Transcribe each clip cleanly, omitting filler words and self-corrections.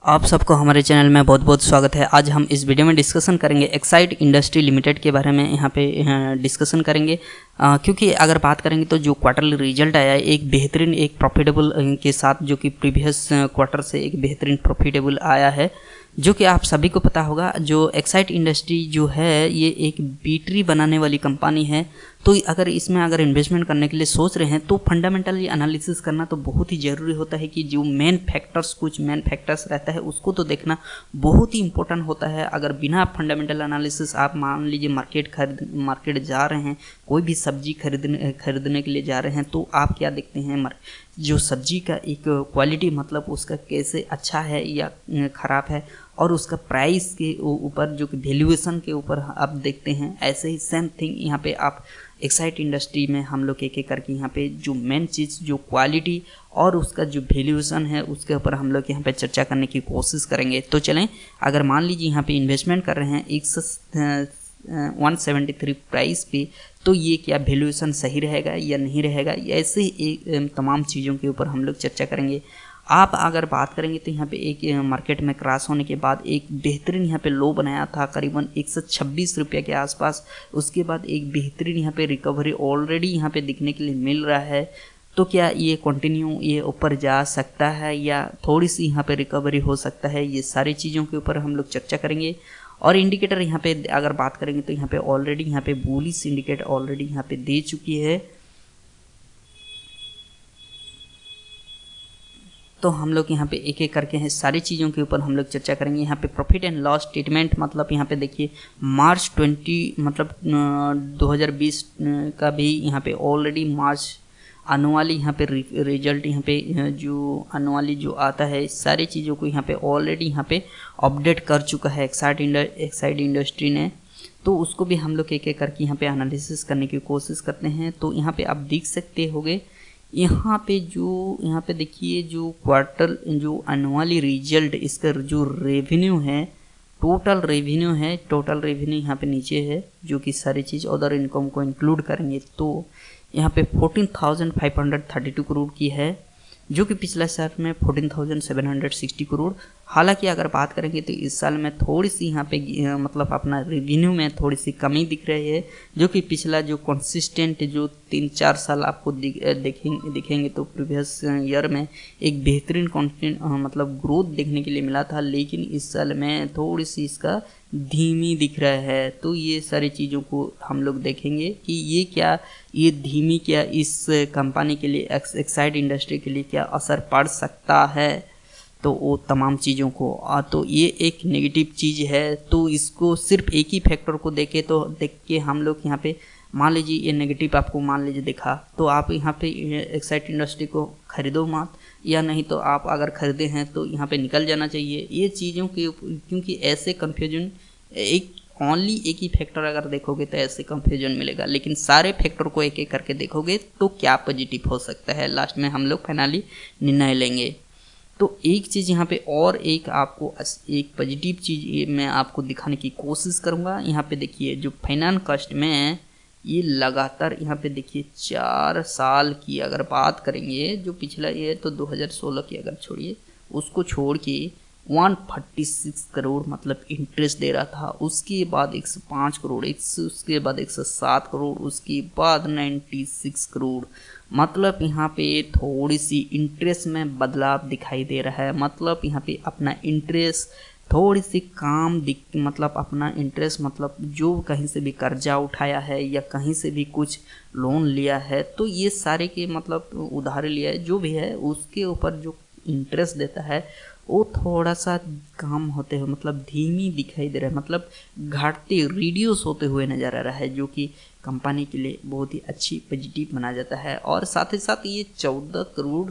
आप सबको हमारे चैनल में बहुत बहुत स्वागत है। आज हम इस वीडियो में डिस्कशन करेंगे एक्साइड इंडस्ट्री लिमिटेड के बारे में। यहाँ पे डिस्कशन करेंगे क्योंकि अगर बात करेंगे तो जो क्वार्टरली रिजल्ट आया है एक बेहतरीन एक प्रॉफिटेबल के साथ, जो कि प्रीवियस क्वार्टर से एक बेहतरीन प्रॉफिटेबल आया है, जो कि आप सभी को पता होगा। जो एक्साइड इंडस्ट्री जो है ये एक बैटरी बनाने वाली कंपनी है। तो अगर इसमें अगर इन्वेस्टमेंट करने के लिए सोच रहे हैं तो फंडामेंटली एनालिसिस करना तो बहुत ही ज़रूरी होता है कि जो कुछ मेन फैक्टर्स रहता है उसको तो देखना बहुत ही इंपॉर्टेंट होता है। अगर बिना फंडामेंटल एनालिसिस आप मान लीजिए मार्केट जा रहे हैं, कोई भी सब्जी खरीदने के लिए जा रहे हैं, तो आप क्या देखते हैं जो सब्जी का एक क्वालिटी, मतलब उसका कैसे अच्छा है या ख़राब है, और उसका प्राइस के ऊपर जो कि वैल्यूएशन के ऊपर आप देखते हैं। ऐसे ही सेम थिंग यहाँ पे आप एक्साइड इंडस्ट्री में हम लोग एक एक करके यहाँ पे जो मेन चीज़ जो क्वालिटी और उसका जो वैल्यूएशन है उसके ऊपर हम लोग यहाँ पे चर्चा करने की कोशिश करेंगे। तो चलें, अगर मान लीजिए यहाँ पे इन्वेस्टमेंट कर रहे हैं 173 प्राइस पे, तो ये क्या वैल्यूएशन सही रहेगा या नहीं रहेगा, ऐसे एक तमाम चीज़ों के ऊपर हम लोग चर्चा करेंगे। आप अगर बात करेंगे तो यहाँ पे एक मार्केट में क्रैश होने के बाद एक बेहतरीन यहाँ पे लो बनाया था करीबन 126 रुपये के आसपास। उसके बाद एक बेहतरीन यहाँ पे रिकवरी ऑलरेडी यहाँ पे दिखने के लिए मिल रहा है। तो क्या ये कंटिन्यू ये ऊपर जा सकता है या थोड़ी सी यहाँ पे रिकवरी हो सकता है, ये सारी चीज़ों के ऊपर हम लोग चर्चा करेंगे। और इंडिकेटर यहाँ पे अगर बात करेंगे तो यहाँ पे ऑलरेडी यहाँ पे बुलिश इंडिकेटर ऑलरेडी यहाँ पे दे चुकी है। तो हम लोग यहाँ पे एक एक करके हैं सारी चीज़ों के ऊपर हम लोग चर्चा करेंगे। यहाँ पे प्रॉफिट एंड लॉस स्टेटमेंट, मतलब यहाँ पे देखिए मार्च 20 मतलब 2020 का भी यहाँ पे ऑलरेडी मार्च अनुवाली यहाँ पे रिजल्ट यहाँ पे जो अनुवाली जो आता है, सारी चीज़ों को यहाँ पे ऑलरेडी यहाँ पे अपडेट कर चुका है एक्साइड इंडस्ट्री ने। तो उसको भी हम लोग एक एक करके यहाँ पे एनालिसिस करने की कोशिश करते हैं। तो यहाँ पे आप देख सकते होंगे, यहाँ पे देखिए जो क्वार्टर जो अनुअली रिजल्ट, इसका जो रेवेन्यू है, टोटल रेवेन्यू यहाँ पे नीचे है, जो कि सारी चीज़ अदर इनकम को इंक्लूड करेंगे तो यहाँ पे 14,532 करोड़ की है, जो कि पिछले साल में 14,760 करोड़। हालांकि अगर बात करेंगे तो इस साल में थोड़ी सी यहाँ पे मतलब अपना रेवेन्यू में थोड़ी सी कमी दिख रही है, जो कि पिछला जो कंसिस्टेंट जो 3-4 साल आपको दिखेंगे तो प्रीवियस ईयर में एक बेहतरीन मतलब ग्रोथ देखने के लिए मिला था, लेकिन इस साल में थोड़ी सी इसका धीमी दिख रहा है। तो ये सारी चीज़ों को हम लोग देखेंगे कि ये धीमी क्या इस कंपनी के लिए, एक्साइड इंडस्ट्री के लिए क्या असर पड़ सकता है, तो वो तमाम चीज़ों को तो ये एक नेगेटिव चीज़ है। तो इसको सिर्फ एक ही फैक्टर को देख के हम लोग यहाँ पे मान लीजिए ये नेगेटिव आपको मान लीजिए दिखा, तो आप यहाँ पे एक्साइड इंडस्ट्री को खरीदो मत, या नहीं तो आप अगर खरीदे हैं तो यहाँ पे निकल जाना चाहिए। ये चीज़ों के क्योंकि ऐसे कन्फ्यूजन ओनली एक ही फैक्टर अगर देखोगे तो ऐसे कंफ्यूजन मिलेगा, लेकिन सारे फैक्टर को एक एक करके देखोगे तो क्या पॉजिटिव हो सकता है, लास्ट में हम लोग फाइनली निर्णय लेंगे। तो एक चीज़ यहाँ पे और एक आपको एक पॉजिटिव चीज़ मैं आपको दिखाने की कोशिश करूँगा। यहाँ पे देखिए जो फाइनेंस कॉस्ट में ये लगातार यहाँ पे देखिए 4 साल की अगर बात करेंगे, जो पिछला ये तो 2016 की अगर छोड़िए, उसको छोड़ के 146 करोड़ मतलब इंटरेस्ट दे रहा था। उसके बाद 105 करोड़, उसके बाद 107 करोड़, उसके बाद 96 करोड़। मतलब यहाँ पे थोड़ी सी इंटरेस्ट में बदलाव दिखाई दे रहा है। मतलब यहाँ पे अपना इंटरेस्ट थोड़ी सी काम मतलब अपना इंटरेस्ट मतलब जो कहीं से भी कर्जा उठाया है या कहीं से भी कुछ लोन लिया है, तो ये सारे के मतलब उधार लिया है जो भी है, उसके ऊपर जो इंटरेस्ट देता है वो थोड़ा सा कम होते हुए मतलब धीमी दिखाई दे रहा है, मतलब घटते रिड्यूस होते हुए नज़र आ रहा है, जो कि कंपनी के लिए बहुत ही अच्छी पॉजिटिव माना जाता है। और साथ ही साथ ये 14 करोड़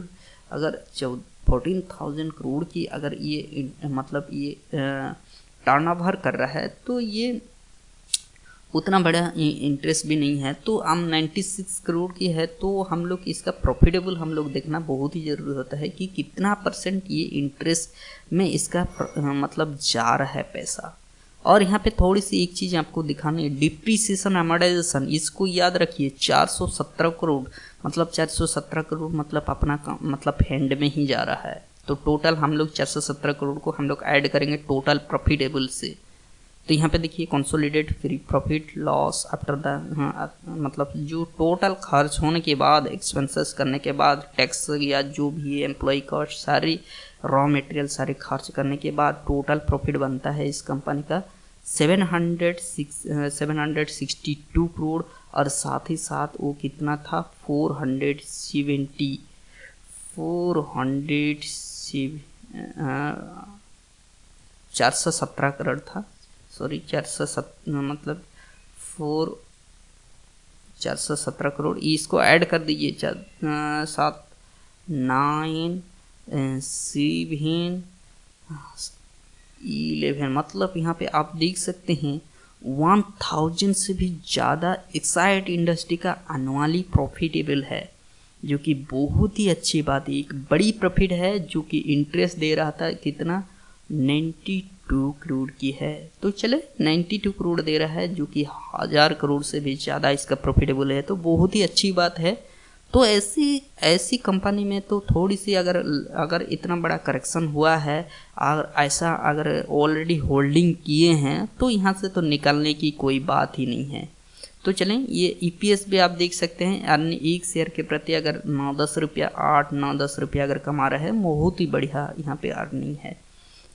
अगर 14,000 करोड़ की अगर ये मतलब ये टर्नओवर कर रहा है, तो ये उतना बड़ा इंटरेस्ट भी नहीं है। तो हम 96 करोड़ की है, तो हम लोग इसका प्रॉफिटेबल हम लोग देखना बहुत ही ज़रूरी होता है कि कितना % ये इंटरेस्ट में इसका मतलब जा रहा है पैसा। और यहाँ पे थोड़ी सी एक चीज़ आपको दिखानी है, डिप्रिसिएशन अमोर्टाइजेशन, इसको याद रखिए 417 करोड़ मतलब 417 करोड़ मतलब अपना मतलब हैंड में ही जा रहा है। तो टोटल हम लोग 417 करोड़ को हम लोग ऐड करेंगे टोटल प्रॉफिटेबल से। तो यहाँ पे देखिए consolidate free profit loss after the मतलब जो टोटल खर्च होने के बाद एक्सपेंसेस करने के बाद टैक्स या जो भी एम्प्लॉय कॉस्ट सारी रॉ मटेरियल सारे खर्च करने के बाद टोटल प्रॉफिट बनता है इस कंपनी का 762 करोड़, और साथ ही साथ वो कितना था 417 करोड़ था, सॉरी 417 करोड़, इसको ऐड कर दीजिए 7 9 7 11, मतलब यहाँ पे आप देख सकते हैं 1000 से भी ज़्यादा एक्साइड इंडस्ट्री का एनुअली प्रॉफिटेबल है, जो कि बहुत ही अच्छी बात है। एक बड़ी प्रॉफिट है जो कि इंटरेस्ट दे रहा था कितना 92 करोड़ की है, तो चले 92 करोड़ दे रहा है जो कि 1000 करोड़ से भी ज़्यादा इसका प्रॉफिटेबल है, तो बहुत ही अच्छी बात है। तो ऐसी कंपनी में तो थोड़ी सी अगर इतना बड़ा करेक्शन हुआ है और ऐसा अगर ऑलरेडी होल्डिंग किए हैं तो यहाँ से तो निकलने की कोई बात ही नहीं है। तो चलें, ये EPS भी आप देख सकते हैं, अन्य एक शेयर के प्रति अगर 9-10 रुपया 8-9-10 रुपया अगर कमा रहा है, बहुत ही बढ़िया यहाँ पे अर्निंग है।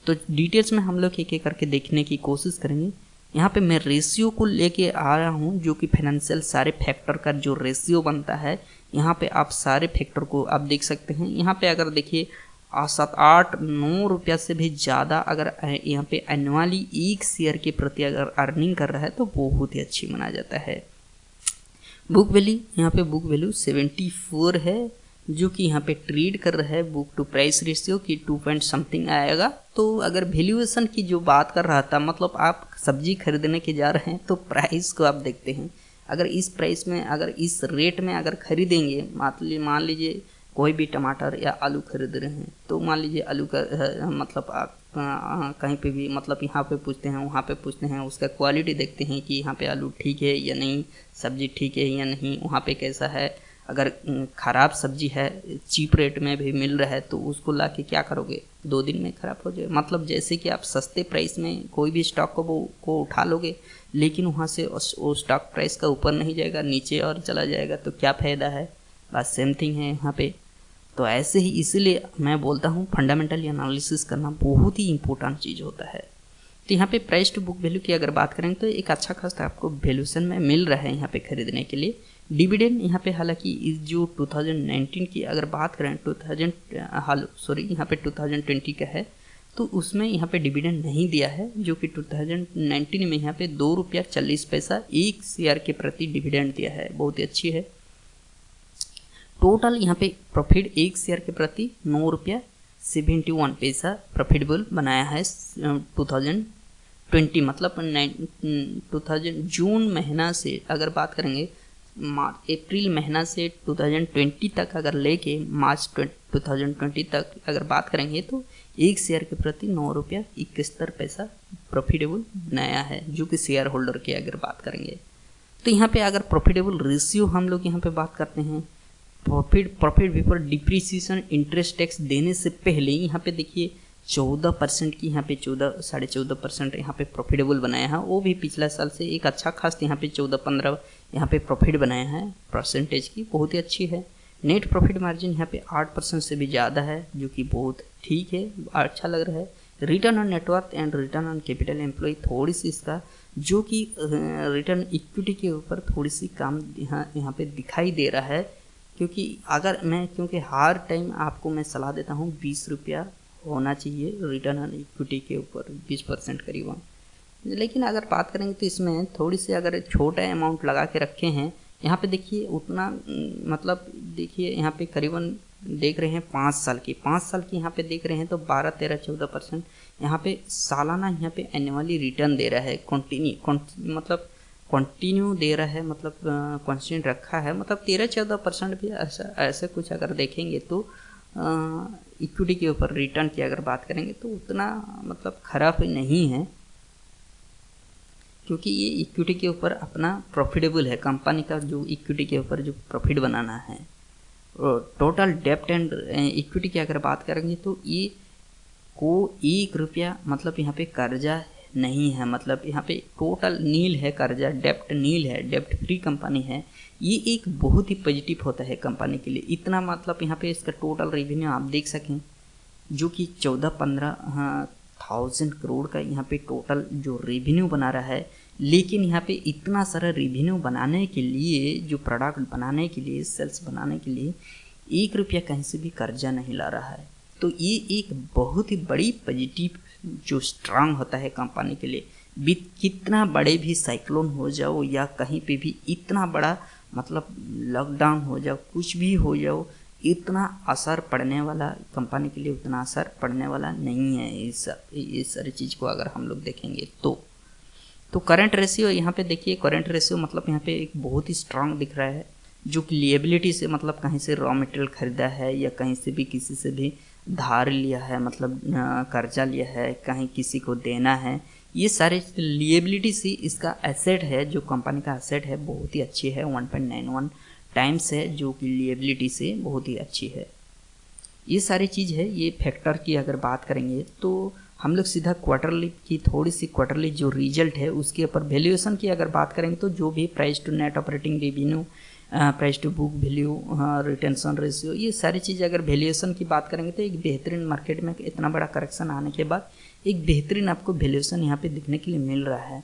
तो डिटेल्स में हम लोग एक एक करके देखने की कोशिश करेंगे। यहाँ पे मैं रेशियो को लेके आ रहा हूँ, जो कि फाइनेंशियल सारे फैक्टर का जो रेशियो बनता है, यहाँ पे आप सारे फैक्टर को आप देख सकते हैं। यहाँ पे अगर देखिए 7-8-9 रुपया से भी ज़्यादा अगर यहाँ पे एनुअली एक शेयर के प्रति अगर अर्निंग कर रहा है तो बहुत ही अच्छी माना जाता है। बुक वैल्यू, यहाँ पे बुक वैल्यू 74 है, जो कि यहाँ पे ट्रेड कर रहा है बुक टू प्राइस रेशियो की 2 पॉइंट समथिंग आएगा। तो अगर वैल्यूएशन की जो बात कर रहा था, मतलब आप सब्जी खरीदने के जा रहे हैं तो प्राइस को आप देखते हैं, अगर इस प्राइस में अगर इस रेट में अगर खरीदेंगे, मान लीजिए कोई भी टमाटर या आलू खरीद रहे हैं, तो मान लीजिए आलू का मतलब आप कहीं पे भी मतलब यहाँ पे पूछते हैं वहाँ पे पूछते हैं, उसका क्वालिटी देखते हैं कि यहाँ पे आलू ठीक है या नहीं, सब्जी ठीक है या नहीं, वहाँ पे कैसा है। अगर ख़राब सब्जी है, चीप रेट में भी मिल रहा है, तो उसको ला के क्या करोगे, 2 दिन में ख़राब हो जाए। मतलब जैसे कि आप सस्ते प्राइस में कोई भी स्टॉक को उठा लोगे, लेकिन वहाँ से वो स्टॉक प्राइस का ऊपर नहीं जाएगा, नीचे और चला जाएगा, तो क्या फ़ायदा है। बस सेम थिंग है यहाँ पे। तो ऐसे ही इसीलिए मैं बोलता हूँ फंडामेंटल एनालिसिस करना बहुत ही इंपॉर्टेंट चीज़ होता है। तो यहाँ पे प्राइस टू बुक वैल्यू की अगर बात करें तो एक अच्छा खासा आपको वैल्यूएशन में मिल रहा है यहाँ पे खरीदने के लिए। डिविडेंड यहाँ पे हालांकि इस जो 2019 की अगर बात करें यहाँ पे 2020 का है, तो उसमें यहाँ पे डिविडेंड नहीं दिया है, जो कि 2019 में यहाँ पे 2 रुपया 40 पैसा एक शेयर के प्रति डिविडेंड दिया है, बहुत ही अच्छी है। टोटल यहाँ पे प्रॉफिट एक शेयर के प्रति 9 रुपया 71 पैसा प्रॉफिटेबल बनाया है 2020, मतलब 2000 जून महीना से अगर बात करेंगे, अप्रैल महीना से 2020 तक अगर लेके मार्च 2020 तक अगर बात करेंगे, तो एक शेयर के प्रति 9 रुपया 71 पैसा प्रॉफिटेबल बनाया है, जो कि शेयर होल्डर की अगर बात करेंगे। तो यहाँ पे अगर प्रॉफिटेबल रेशियो हम लोग यहाँ पे बात करते हैं, profit before depreciation interest tax देने से पहले, यहाँ पे देखिए 14% की यहाँ पे 14.5% यहाँ पे प्रॉफिटेबल बनाया है, वो भी पिछला साल से एक अच्छा खास यहाँ पे 14-15 यहाँ पे प्रॉफिट बनाया है, परसेंटेज की बहुत ही अच्छी है। नेट प्रॉफिट मार्जिन यहाँ पे 8% से भी ज़्यादा है, जो कि बहुत ठीक है, अच्छा लग रहा है। Return on net worth and return on capital employ थोड़ी सी इसका जो कि रिटर्न इक्विटी के ऊपर थोड़ी सी कम यहाँ पे दिखाई दे रहा है, क्योंकि हर टाइम आपको मैं सलाह देता हूँ 20 रुपया होना चाहिए रिटर्न ऑन इक्विटी के ऊपर, 20% करीबन। लेकिन अगर बात करेंगे तो इसमें थोड़ी सी अगर छोटा अमाउंट लगा के रखे हैं, यहाँ पे देखिए उतना मतलब देखिए यहाँ पे करीबन देख रहे हैं 5 साल की यहाँ पे देख रहे हैं तो 12-13-14% यहाँ पे सालाना यहाँ पे एनुअली रिटर्न दे रहा है, कंटिन्यू दे रहा है, मतलब कांस्टेंट रखा है, मतलब 13-14% भी ऐसे कुछ अगर देखेंगे तो इक्विटी के ऊपर रिटर्न की अगर बात करेंगे तो उतना मतलब खराब नहीं है, क्योंकि ये इक्विटी के ऊपर अपना प्रॉफिटेबल है, कंपनी का जो इक्विटी के ऊपर जो प्रॉफिट बनाना है टोटल डेप्ट एंड इक्विटी की अगर बात करेंगे तो ये को 1 रुपया मतलब यहाँ पे कर्जा नहीं है, मतलब यहाँ पे टोटल नील है कर्जा, डेप्ट नील है, डेप्ट फ्री कंपनी है। ये एक बहुत ही पॉजिटिव होता है कंपनी के लिए। इतना मतलब यहाँ पे इसका टोटल रेवेन्यू आप देख सकें जो कि 14-15,000 करोड़ का यहाँ पे टोटल जो रेवेन्यू बना रहा है। लेकिन यहाँ पे इतना सारा रेवेन्यू बनाने के लिए, जो प्रोडक्ट बनाने के लिए, सेल्स बनाने के लिए 1 रुपया कहीं से भी कर्जा नहीं ला रहा है। तो ये एक बहुत ही बड़ी पॉजिटिव जो स्ट्रांग होता है कंपनी के लिए। कितना बड़े भी साइक्लोन हो जाओ या कहीं पे भी इतना बड़ा मतलब लॉकडाउन हो जाओ, कुछ भी हो जाओ, इतना असर पड़ने वाला कंपनी के लिए उतना असर पड़ने वाला नहीं है इस सारी चीज़ को अगर हम लोग देखेंगे तो करंट रेशियो यहाँ पे देखिए, करंट रेशियो मतलब यहाँ पे एक बहुत ही स्ट्रांग दिख रहा है, जो कि लिएबिलिटी से मतलब कहीं से रॉ मटेरियल खरीदा है या कहीं से भी किसी से भी धार लिया है, मतलब कर्जा लिया है, कहीं किसी को देना है, ये सारे लिएबिलिटी से इसका एसेट है, जो कंपनी का एसेट है बहुत ही अच्छी है, 1.91 टाइम्स है, जो कि लिएबिलिटी से बहुत ही अच्छी है। ये सारी चीज़ है। ये फैक्टर की अगर बात करेंगे तो हम लोग सीधा क्वार्टरली की थोड़ी सी क्वार्टरली जो रिजल्ट है उसके ऊपर वैल्यूएशन की अगर बात करेंगे तो जो भी price to net operating revenue, price to book value, retention ratio, ये सारी चीज़ अगर वैल्यूएशन की बात करेंगे तो एक बेहतरीन मार्केट में इतना बड़ा करेक्शन आने के बाद एक बेहतरीन आपको वैल्यूएशन यहाँ पे दिखने के लिए मिल रहा है।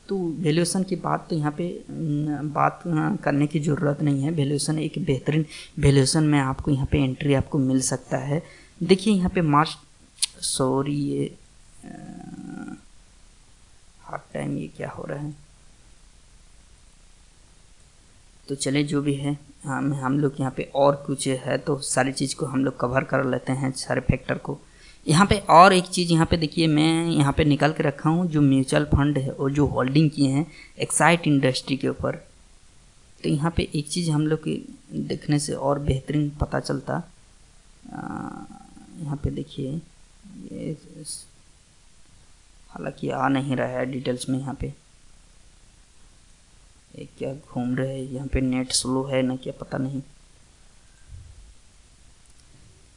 तो वैल्यूएशन की बात तो यहाँ पे बात करने की ज़रूरत नहीं है। वैल्यूएशन एक बेहतरीन वैल्यूएशन में आपको यहाँ पे एंट्री आपको मिल सकता है। देखिए यहाँ पे ये हाफ टाइम ये क्या हो रहा है, तो चले जो भी है हम लोग यहाँ पे और कुछ है तो सारी चीज़ को हम लोग कवर कर लेते हैं, सारे फैक्टर को। यहाँ पे और एक चीज़ यहाँ पे देखिए मैं यहाँ पे निकाल के रखा हूँ, जो म्यूचुअल फंड है और जो होल्डिंग किए हैं एक्साइट इंडस्ट्री के ऊपर। तो यहाँ पे एक चीज़ हम लोग के देखने से और बेहतरीन पता चलता, यहाँ पे देखिए ये हालांकि आ नहीं रहा है डिटेल्स में, यहाँ पे ये क्या घूम रहे हैं, यहाँ पे नेट स्लो है ना क्या पता नहीं।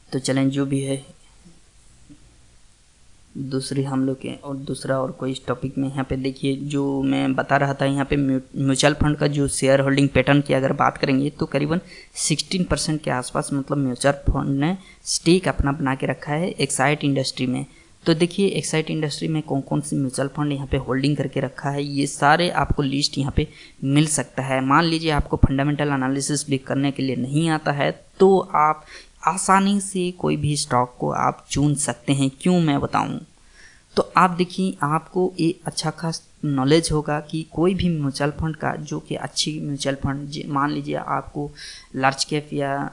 तो चलें जो भी है, दूसरी हम लोग के और दूसरा और कोई इस टॉपिक में यहाँ पे देखिए जो मैं बता रहा था, यहाँ पे म्यूचुअल फंड का जो शेयर होल्डिंग पैटर्न की अगर बात करेंगे तो करीबन 16% के आसपास मतलब म्यूचुअल फंड ने स्टेक अपना बना के रखा है एक्साइट इंडस्ट्री में। तो देखिए एक्साइट इंडस्ट्री में कौन कौन सी म्यूचुअल फंड यहाँ पे होल्डिंग करके रखा है, ये सारे आपको लिस्ट यहाँ पे मिल सकता है। मान लीजिए आपको फंडामेंटल एनालिसिस भी करने के लिए नहीं आता है तो आप आसानी से कोई भी स्टॉक को आप चुन सकते हैं। क्यों मैं बताऊं, तो आप देखिए आपको ये अच्छा खास नॉलेज होगा कि कोई भी म्यूचुअल फंड का जो कि अच्छी म्यूचुअल फंड, मान लीजिए आपको लार्ज कैप या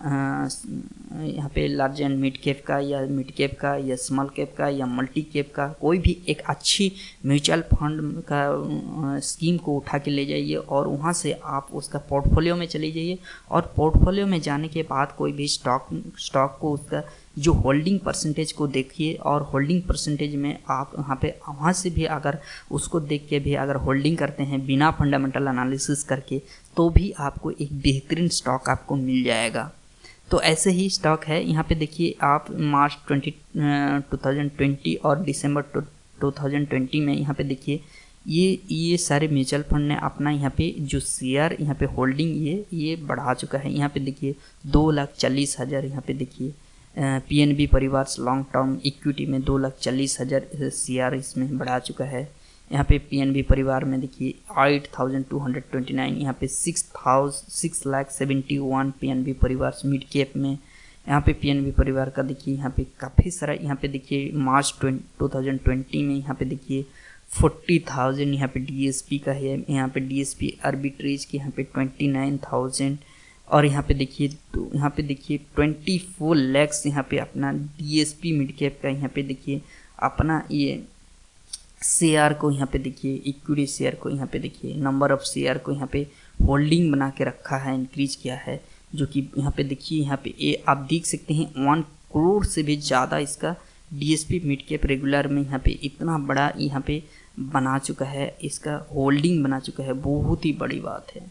यहाँ पे लार्ज एंड मिड कैप का या मिड कैप का या स्मॉल कैप का या मल्टी कैप का कोई भी एक अच्छी म्यूचुअल फंड का स्कीम को उठा के ले जाइए और वहाँ से आप उसका पोर्टफोलियो में चले जाइए और पोर्टफोलियो में जाने के बाद कोई भी स्टॉक को उसका जो होल्डिंग परसेंटेज को देखिए और होल्डिंग परसेंटेज में आप वहाँ से भी अगर उसको देख के भी अगर होल्डिंग करते हैं बिना फंडामेंटल एनालिसिस करके तो भी आपको एक बेहतरीन स्टॉक आपको मिल जाएगा। तो ऐसे ही स्टॉक है। यहाँ पे देखिए आप मार्च 2020 और दिसंबर 2020 में यहाँ पे देखिए ये सारे म्यूचुअल फंड ने अपना यहाँ पे जो शेयर यहाँ पे होल्डिंग ये बढ़ा चुका है। यहाँ पे देखिए 2,40,000 यहाँ पे देखिए पीएनबी परिवार लॉन्ग टर्म इक्विटी में 2,40,000 शेयर इसमें बढ़ा चुका है। यहाँ पे पीएनबी परिवार में देखिए 8,229, यहाँ पे 6,71 पीएनबी परिवार मिड कैप में। यहाँ पे पीएनबी परिवार का देखिए यहाँ पे काफ़ी सारा, यहाँ पे देखिए मार्च 2020 में यहाँ पे देखिए 40,000 यहाँ पे डीएसपी का है। यहाँ पे डीएसपी आर्बिट्रेज की यहाँ पे 29,000 और यहाँ पे देखिए तो यहाँ पे देखिए 24 lakhs यहाँ पे अपना डीएसपी मिड कैप का यहाँ पे देखिए अपना ये शेयर को यहाँ पे देखिए इक्विटी शेयर को यहाँ पे देखिए नंबर ऑफ शेयर को यहाँ पे होल्डिंग बना के रखा है, इंक्रीज किया है, जो कि यहाँ पे देखिए यहाँ पे ये आप देख सकते हैं 1 करोड़ से भी ज़्यादा इसका डीएसपी मिड कैप रेगुलर में यहाँ पे इतना बड़ा यहाँ पे बना चुका है, इसका होल्डिंग बना चुका है, बहुत ही बड़ी बात है।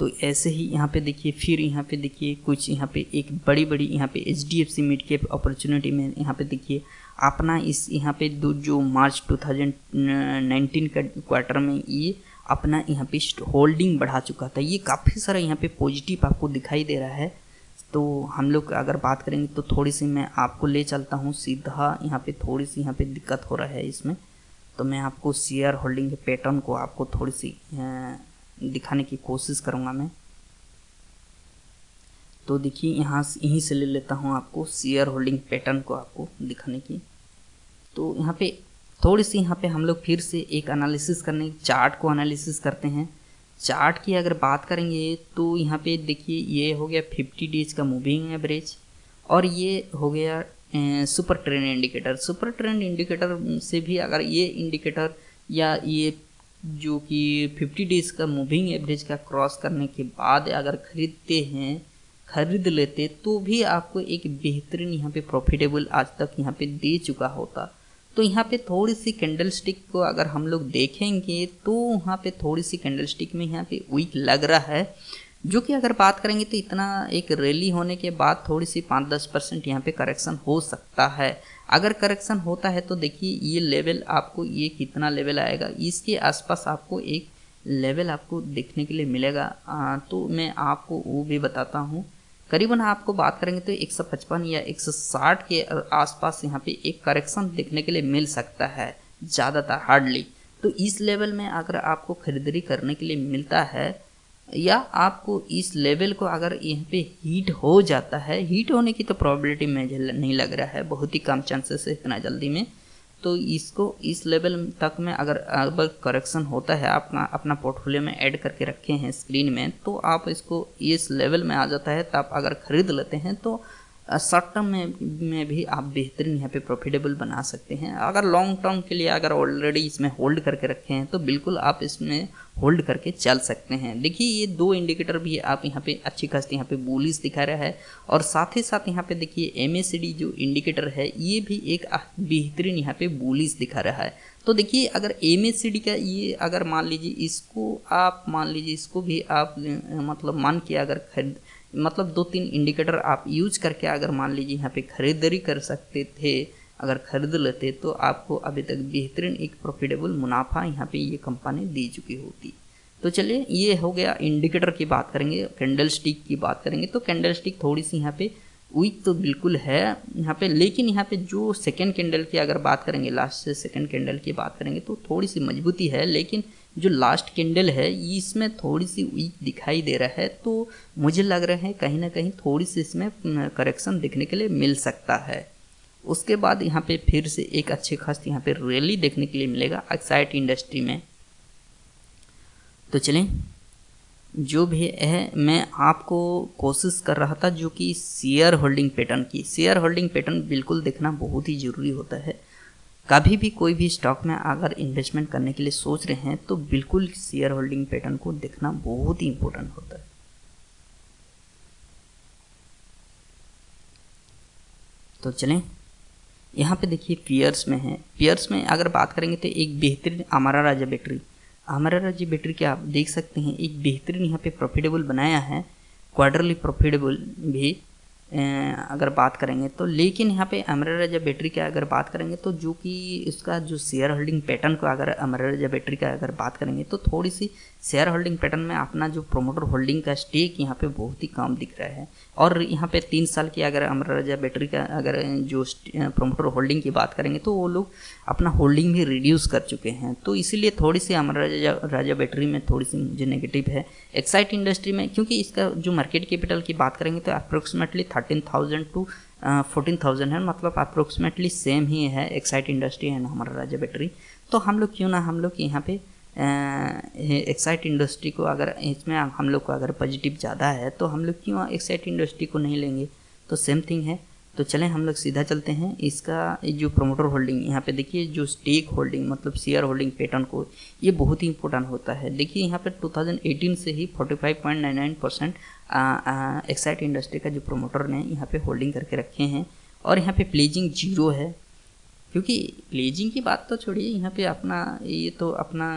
तो ऐसे ही यहाँ पे देखिए, फिर यहाँ पे देखिए कुछ यहाँ पे एक बड़ी बड़ी यहाँ पे HDFC मिड कैप अपॉर्चुनिटी में यहाँ पे देखिए अपना इस यहाँ पे जो मार्च 2019 का क्वार्टर में ये अपना यहाँ पे होल्डिंग बढ़ा चुका था। ये काफ़ी सारा यहाँ पे पॉजिटिव आपको दिखाई दे रहा है। तो हम लोग अगर बात करेंगे तो थोड़ी सी मैं आपको ले चलता हूँ सीधा, यहाँ पे थोड़ी सी यहाँ पे दिक्कत हो रहा है इसमें, तो मैं आपको शेयर होल्डिंग के पैटर्न को आपको थोड़ी सी दिखाने की कोशिश करूँगा मैं। तो देखिए यहीं से ले लेता हूँ आपको शेयर होल्डिंग पैटर्न को आपको दिखाने की। तो यहाँ पे थोड़ी सी यहाँ पे हम लोग फिर से एक एनालिसिस करने, चार्ट को एनालिसिस करते हैं। चार्ट की अगर बात करेंगे तो यहाँ पे देखिए ये हो गया 50 डेज का मूविंग एवरेज, और ये हो गया super trend indicator. Super trend indicator से भी अगर ये इंडिकेटर या ये जो कि 50 डेज का मूविंग एवरेज का क्रॉस करने के बाद अगर खरीद लेते तो भी आपको एक बेहतरीन यहाँ पे प्रॉफिटेबल आज तक यहाँ पे दे चुका होता। तो यहाँ पे थोड़ी सी कैंडल स्टिक को अगर हम लोग देखेंगे तो वहाँ पे थोड़ी सी कैंडल स्टिक में यहाँ पे वीक लग रहा है, जो कि अगर बात करेंगे तो इतना एक रैली होने के बाद थोड़ी सी 5-10% यहाँ पे करेक्शन हो सकता है। अगर करेक्शन होता है तो देखिए ये लेवल आपको, ये कितना लेवल आएगा, इसके आसपास आपको एक लेवल आपको देखने के लिए मिलेगा। तो मैं आपको वो भी बताता हूँ। करीबन आपको बात करेंगे तो 155 या 160 के आसपास यहाँ पे एक करेक्शन देखने के लिए मिल सकता है, ज़्यादातर हार्डली। तो इस लेवल में अगर आपको खरीदारी करने के लिए मिलता है, या आपको इस लेवल को अगर यहाँ पे हीट हो जाता है, हीट होने की तो प्रोबेबिलिटी मुझे नहीं लग रहा है, बहुत ही कम चांसेस है इतना जल्दी में। तो इसको इस लेवल तक में अगर करेक्शन होता है, आप अपना पोर्टफोलियो में ऐड करके रखे हैं स्क्रीन में, तो आप इसको इस लेवल में आ जाता है तो आप अगर ख़रीद लेते हैं तो शॉर्ट टर्म में भी आप बेहतरीन यहाँ पे प्रॉफिटेबल बना सकते हैं। अगर लॉन्ग टर्म के लिए अगर ऑलरेडी इसमें होल्ड करके रखे हैं तो बिल्कुल आप इसमें होल्ड करके चल सकते हैं। देखिए ये दो इंडिकेटर भी आप यहाँ पे अच्छी खासी यहाँ पे बुलिश दिखा रहा है, और साथ ही साथ यहाँ पे देखिए MACD जो इंडिकेटर है ये भी एक बेहतरीन यहाँ पे बुलिश दिखा रहा है। तो देखिए अगर MACD का ये अगर मान लीजिए इसको भी आप मतलब मान के अगर मतलब 2-3 इंडिकेटर आप यूज करके अगर मान लीजिए यहाँ पे खरीदारी कर सकते थे, अगर खरीद लेते तो आपको अभी तक बेहतरीन एक प्रॉफिटेबल मुनाफा यहाँ पे ये कंपनी दे चुकी होती। तो चलिए ये हो गया इंडिकेटर की बात करेंगे। कैंडल स्टिक की बात करेंगे तो कैंडल स्टिक थोड़ी सी यहाँ पे वीक तो बिल्कुल है यहाँ पे, लेकिन यहाँ पे जो सेकेंड कैंडल की अगर बात करेंगे, लास्ट से सेकेंड कैंडल की बात करेंगे तो थोड़ी सी मजबूती है, लेकिन जो लास्ट कैंडल है इसमें थोड़ी सी वीक दिखाई दे रहा है। तो मुझे लग रहा है कहीं ना कहीं थोड़ी सी इसमें करेक्शन देखने के लिए मिल सकता है। उसके बाद यहाँ पे फिर से एक अच्छे खास यहाँ पे रैली देखने के लिए मिलेगा एक्साइट इंडस्ट्री में। तो चलें, जो भी है मैं आपको कोशिश कर रहा था जो कि शेयर होल्डिंग पैटर्न बिल्कुल देखना बहुत ही ज़रूरी होता है। कभी भी कोई भी स्टॉक में अगर इन्वेस्टमेंट करने के लिए सोच रहे हैं तो बिल्कुल शेयर होल्डिंग पैटर्न को देखना बहुत ही इम्पोर्टेंट होता है। तो चलें, यहाँ पे देखिए पियर्स में अगर बात करेंगे तो एक बेहतरीन अमरा राजा बैटरी के आप देख सकते हैं एक बेहतरीन यहाँ पे प्रॉफिटेबल बनाया है, क्वार्टरली प्रॉफिटेबल भी अगर बात करेंगे तो। लेकिन यहाँ पे अमरा राजा बैटरी का अगर बात करेंगे तो जो कि इसका जो शेयर होल्डिंग पैटर्न को अगर अमरा राजा बैटरी का अगर बात करेंगे तो थोड़ी सी शेयर होल्डिंग पैटर्न में अपना जो प्रोमोटर होल्डिंग का स्टेक यहाँ पे बहुत ही कम दिख रहा है। और यहाँ पे 3 साल की अगर अमरा राजा बैटरी का अगर जो प्रोमोटर होल्डिंग की बात करेंगे तो वो लोग अपना होल्डिंग भी रिड्यूस कर चुके हैं। तो इसीलिए थोड़ी सी अमरा राजा बैटरी में थोड़ी सी मुझे नेगेटिव है। एक्साइट इंडस्ट्री में क्योंकि इसका जो मार्केट कैपिटल की बात करेंगे तो अप्रोक्सीमेटली 13,000 to 14,000 है, मतलब अप्रोक्सीमेटली सेम ही है एक्साइट इंडस्ट्री है हमारा राजा बैटरी। तो हम लोग क्यों ना हम लोग यहाँ पे एक्साइट इंडस्ट्री को अगर इसमें हम लोग को अगर पॉजिटिव ज़्यादा है तो हम लोग क्यों एक्साइट इंडस्ट्री को नहीं लेंगे, तो सेम थिंग है। तो चलें हम लोग सीधा चलते हैं। इसका जो प्रोमोटर होल्डिंग यहाँ पे देखिए जो स्टेक होल्डिंग मतलब शेयर होल्डिंग पैटर्न को ये बहुत ही इंपॉर्टेंट होता है। देखिए यहाँ पे 2018 से ही 45.99% एक्साइट इंडस्ट्री का जो प्रोमोटर ने यहाँ पे होल्डिंग करके रखे हैं, और यहाँ पे प्लेजिंग 0 है। क्योंकि प्लेजिंग की बात तो छोड़िए, यहाँ पे अपना ये तो अपना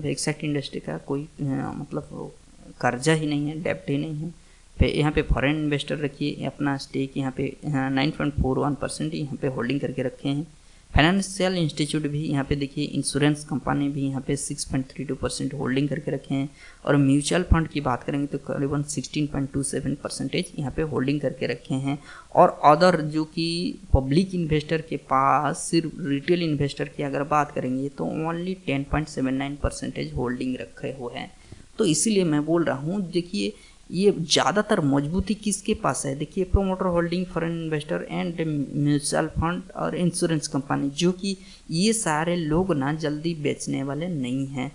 एक्साइट इंडस्ट्री का कोई मतलब कर्जा ही नहीं है, डेप्ट ही नहीं है। फिर यहाँ पे फॉरेन इन्वेस्टर रखिए, अपना स्टेक यहाँ पे 9.41% यहाँ पे होल्डिंग करके रखे हैं। फाइनेंशियल इंस्टीट्यूट भी यहाँ पे देखिए, इंश्योरेंस कंपनी भी यहाँ पे 6.32% होल्डिंग करके रखे हैं। और म्यूचुअल फंड की बात करेंगे तो करीबन 16.27% यहाँ पे होल्डिंग करके रखे हैं। और अदर जो कि पब्लिक इन्वेस्टर के पास, सिर्फ रिटेल इन्वेस्टर की अगर बात करेंगे तो ओनली 10.79% होल्डिंग रखे हुए हैं। तो इसीलिए मैं बोल रहा हूँ, देखिए ये ज़्यादातर मजबूती किसके पास है, देखिए promoter holding, foreign investor and mutual fund और इंश्योरेंस कंपनी, जो कि ये सारे लोग ना जल्दी बेचने वाले नहीं हैं।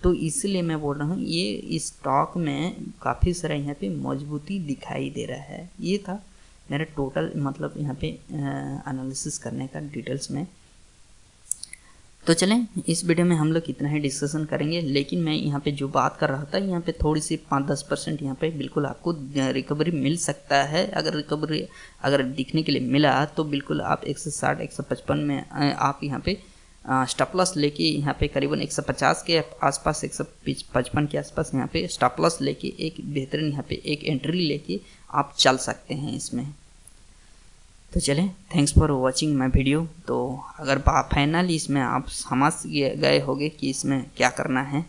तो इसलिए मैं बोल रहा हूँ ये स्टॉक में काफ़ी सारा यहाँ पे मजबूती दिखाई दे रहा है। ये था मेरा टोटल मतलब यहाँ पे एनालिसिस करने का डिटेल्स में। तो चलें, इस वीडियो में हम लोग इतना ही डिस्कशन करेंगे, लेकिन मैं यहाँ पे जो बात कर रहा था, यहाँ पे थोड़ी सी 5-10% यहाँ पे बिल्कुल आपको रिकवरी मिल सकता है। अगर रिकवरी अगर दिखने के लिए मिला तो बिल्कुल आप 160-155 में आप यहाँ पे स्टॉप लॉस लेके यहाँ पे करीबन 150 के आसपास, 155 के आसपास यहाँ पे स्टॉप लॉस लेके एक बेहतरीन यहाँ पे एक एंट्री लेके आप चल सकते हैं इसमें। तो चलें, thanks for watching my video. तो अगर फाइनली इसमें आप समझ गए होंगे कि इसमें क्या करना है,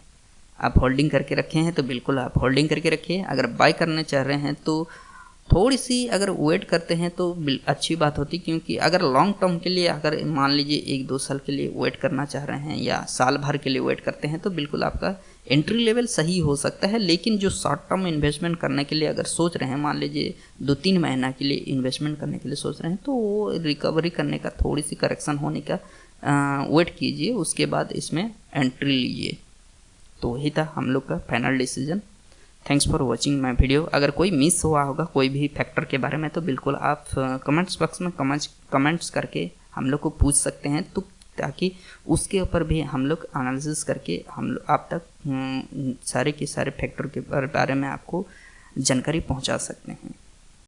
आप होल्डिंग करके रखे हैं तो बिल्कुल आप होल्डिंग करके रखिए। अगर बाय करना चाह रहे हैं तो थोड़ी सी अगर वेट करते हैं तो अच्छी बात होती, क्योंकि अगर लॉन्ग टर्म के लिए अगर मान लीजिए 1-2 साल के लिए वेट करना चाह रहे हैं या साल भर के लिए वेट करते हैं तो बिल्कुल आपका एंट्री लेवल सही हो सकता है। लेकिन जो शॉर्ट टर्म इन्वेस्टमेंट करने के लिए अगर सोच रहे हैं, मान लीजिए 2-3 महीना के लिए इन्वेस्टमेंट करने के लिए सोच रहे हैं, तो वो रिकवरी करने का, थोड़ी सी करेक्शन होने का वेट कीजिए, उसके बाद इसमें एंट्री लीजिए। तो वही था हम लोग का final decision. Thanks for watching my video. अगर कोई मिस हुआ होगा कोई भी फैक्टर के बारे में तो बिल्कुल आप कमेंट्स बॉक्स में कमेंट्स करके हम लोग को पूछ सकते हैं, तो ताकि उसके ऊपर भी हम लोग एनालिसिस करके हम लोग आप तक सारे के सारे फैक्टर के बारे में आपको जानकारी पहुंचा सकते हैं।